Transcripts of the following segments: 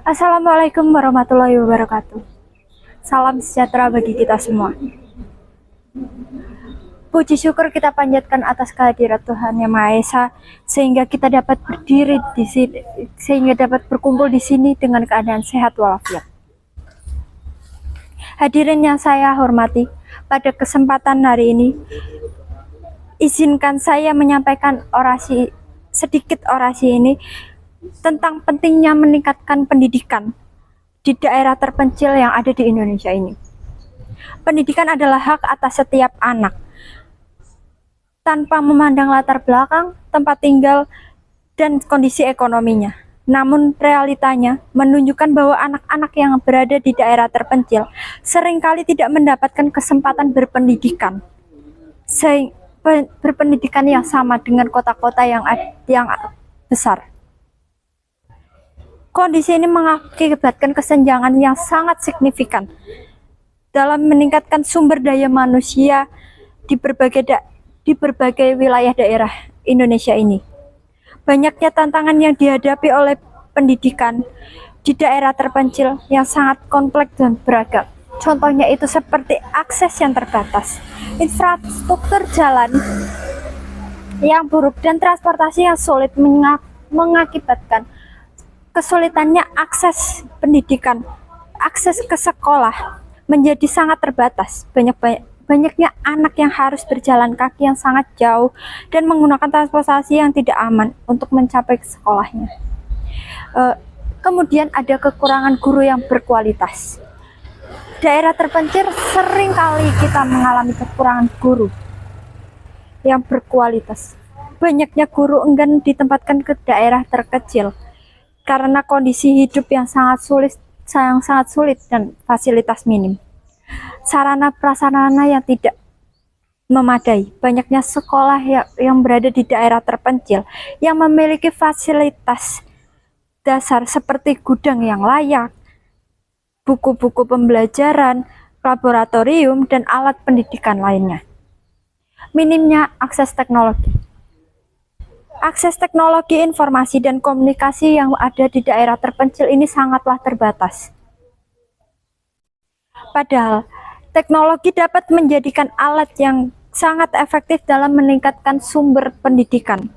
Assalamualaikum warahmatullahi wabarakatuh. Salam sejahtera bagi kita semua. Puji syukur kita panjatkan atas kehadirat Tuhan Yang Maha Esa sehingga kita dapat berdiri di sini, sehingga dapat berkumpul di sini dengan keadaan sehat walafiat. Hadirin yang saya hormati, pada kesempatan hari ini izinkan saya menyampaikan sedikit orasi ini tentang pentingnya meningkatkan pendidikan di daerah terpencil yang ada di Indonesia ini. Pendidikan adalah hak atas setiap anak, tanpa memandang latar belakang, tempat tinggal, dan kondisi ekonominya. Namun realitanya menunjukkan bahwa anak-anak yang berada di daerah terpencil seringkali tidak mendapatkan kesempatan berpendidikan yang sama dengan kota-kota yang besar. Kondisi ini mengakibatkan kesenjangan yang sangat signifikan dalam meningkatkan sumber daya manusia di berbagai wilayah daerah Indonesia ini. Banyaknya tantangan yang dihadapi oleh pendidikan di daerah terpencil yang sangat kompleks dan beragam. Contohnya itu seperti akses yang terbatas, infrastruktur jalan yang buruk, dan transportasi yang sulit mengakibatkan kesulitannya akses pendidikan, akses ke sekolah menjadi sangat terbatas. Banyaknya anak yang harus berjalan kaki yang sangat jauh dan menggunakan transportasi yang tidak aman untuk mencapai ke sekolahnya. Kemudian ada kekurangan guru yang berkualitas. Daerah terpencil sering kali kita mengalami kekurangan guru yang berkualitas. Banyaknya guru enggan ditempatkan ke daerah terkecil karena kondisi hidup yang sangat sulit dan fasilitas minim. Sarana prasarana yang tidak memadai. Banyaknya sekolah yang berada di daerah terpencil yang memiliki fasilitas dasar seperti gudang yang layak, buku-buku pembelajaran, laboratorium, dan alat pendidikan lainnya. Minimnya akses teknologi. Akses teknologi informasi dan komunikasi yang ada di daerah terpencil ini sangatlah terbatas. Padahal, teknologi dapat menjadikan alat yang sangat efektif dalam meningkatkan sumber pendidikan.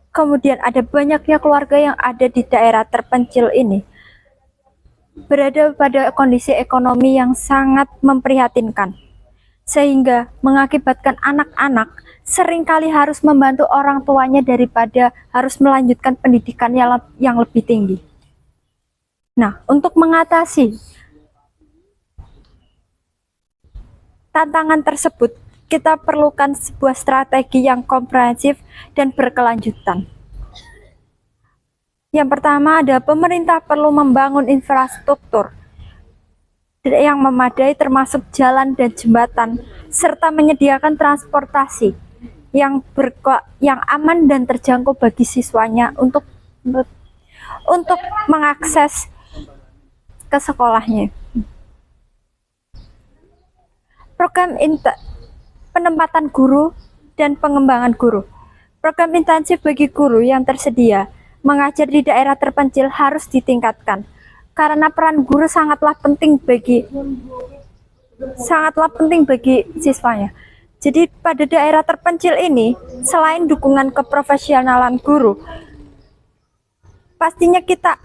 Kemudian ada banyaknya keluarga yang ada di daerah terpencil ini berada pada kondisi ekonomi yang sangat memprihatinkan, sehingga mengakibatkan anak-anak seringkali harus membantu orang tuanya daripada harus melanjutkan pendidikan yang lebih tinggi. Nah, untuk mengatasi tantangan tersebut, kita perlukan sebuah strategi yang komprehensif dan berkelanjutan. Yang pertama ada pemerintah perlu membangun infrastruktur yang memadai termasuk jalan dan jembatan, serta menyediakan transportasi yang aman dan terjangkau bagi siswanya untuk mengakses ke sekolahnya. Program penempatan guru dan pengembangan guru. Program intensif bagi guru yang tersedia mengajar di daerah terpencil harus ditingkatkan karena peran guru sangatlah penting bagi siswanya. Jadi pada daerah terpencil ini, selain dukungan keprofesionalan guru, pastinya kita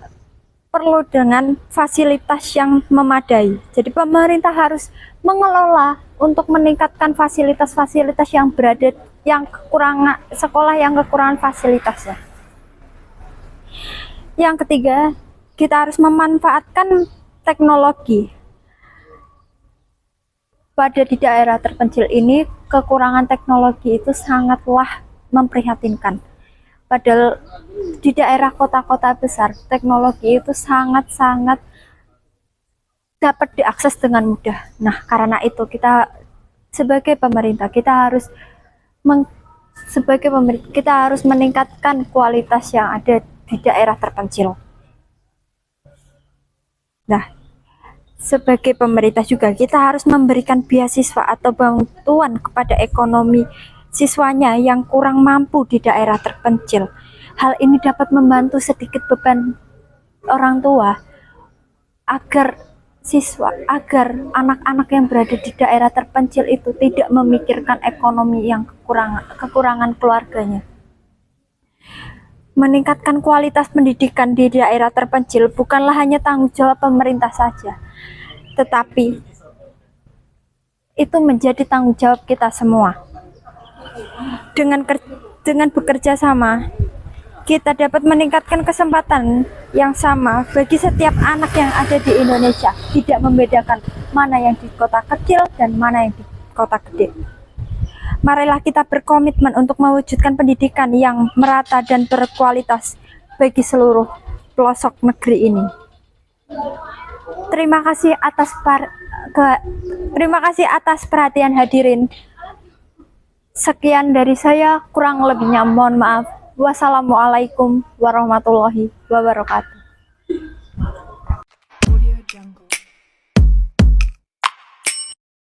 perlu dengan fasilitas yang memadai. Jadi pemerintah harus mengelola untuk meningkatkan fasilitas-fasilitas yang kekurangan sekolah yang kekurangan fasilitasnya. Yang ketiga, kita harus memanfaatkan teknologi. Pada di daerah terpencil ini, kekurangan teknologi itu sangatlah memprihatinkan. Padahal di daerah kota-kota besar, teknologi itu sangat-sangat dapat diakses dengan mudah. Nah, karena itu kita sebagai pemerintah, kita harus meningkatkan kualitas yang ada di daerah terpencil. Nah, sebagai pemerintah juga kita harus memberikan beasiswa atau bantuan kepada ekonomi siswanya yang kurang mampu di daerah terpencil. Hal ini dapat membantu sedikit beban orang tua agar anak-anak yang berada di daerah terpencil itu tidak memikirkan ekonomi yang kekurangan keluarganya. Meningkatkan kualitas pendidikan di daerah terpencil bukanlah hanya tanggung jawab pemerintah saja, tetapi itu menjadi tanggung jawab kita semua. Dengan bekerja sama, kita dapat meningkatkan kesempatan yang sama bagi setiap anak yang ada di Indonesia, tidak membedakan mana yang di kota kecil dan mana yang di kota gede. Marilah kita berkomitmen untuk mewujudkan pendidikan yang merata dan berkualitas bagi seluruh pelosok negeri ini. Terima kasih atas perhatian hadirin. Sekian dari saya, kurang lebihnya mohon maaf. Wassalamualaikum warahmatullahi wabarakatuh.